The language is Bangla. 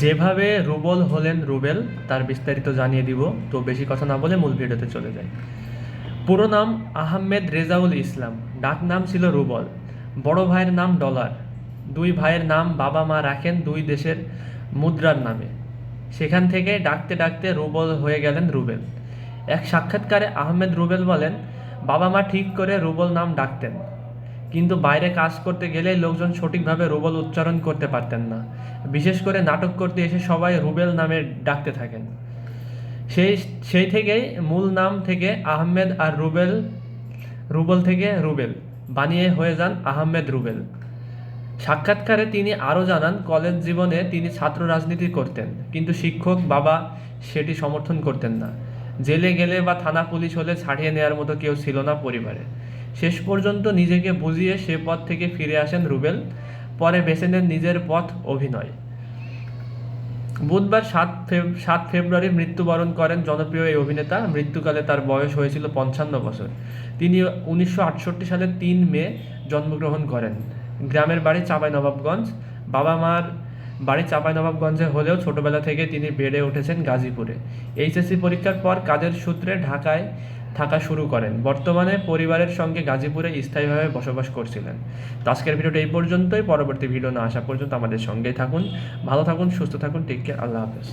যেভাবে রুবল হলেন রুবেল তার বিস্তারিত জানিয়ে দিব। তো বেশি কথা না বলে মূল ভিডিওতে চলে যাই। পুরো নাম আহমেদ রেজাউল ইসলাম, ডাক নাম ছিল রুবল। বড় ভাইয়ের নাম ডলার। দুই ভাইয়ের নাম বাবা মা রাখেন দুই দেশের মুদ্রার নামে। সেখান থেকে ডাকতে ডাকতে রুবল হয়ে গেলেন রুবেল। এক সাক্ষাৎকারে আহমেদ রুবেল বলেন, বাবা মা ঠিক করে রুবল নাম ডাকতেন, কিন্তু বাইরে কাজ করতে গেলে লোকজন সঠিকভাবে রুবল উচ্চারণ করতে পারতেন না। বিশেষ করে নাটক করতে এসে সবাই রুবেল নামে ডাকতে থাকেন। সেই সেই থেকেই মূল নাম থেকে আহমেদ আর রুবেল, রুবল থেকে রুবেল বানিয়ে হয়ে যান আহমেদ রুবেল। সাক্ষাৎকারে তিনি আরও জানান, কলেজ জীবনে তিনি ছাত্র রাজনীতি করতেন, কিন্তু শিক্ষক বাবা সেটি সমর্থন করতেন না। জেলে গেলে বা থানা পুলিশ হলে ছাড়িয়ে নেওয়ার মতো কেউ ছিল না পরিবারে। শেষ পর্যন্ত নিজেকে বুঝিয়ে সে পথ থেকে ফিরে আসেন রুবেল। পরে বেছে নেন নিজের পথ, অভিনয়। বুধবার 7 ফেব্রুয়ারি মৃত্যুবরণ করেন জনপ্রিয় এই অভিনেতা। মৃত্যুকালে তার বয়স হয়েছিল 55 বছর। তিনি 1968 সালের 3 মে জন্মগ্রহণ করেন। গ্রামের বাড়ি চাঁপাইনবাবগঞ্জ। বাবা মার বাড়ি চাঁপাইনবাবগঞ্জে হলেও ছোটবেলা থেকে তিনি বেড়ে উঠেছেন গাজীপুরে। এইচএসসি পরীক্ষার পর কাজের সূত্রে ঢাকায় থাকা শুরু করেন। বর্তমানে পরিবারের সঙ্গে গাজীপুরে স্থায়ীভাবে বসবাস করছিলেন। তো আজকের ভিডিওটা এই পর্যন্তই। পরবর্তী ভিডিও না আসা পর্যন্ত আমাদের সঙ্গেই থাকুন। ভালো থাকুন, সুস্থ থাকুন, টেক কেয়ার, আল্লাহ হাফেজ।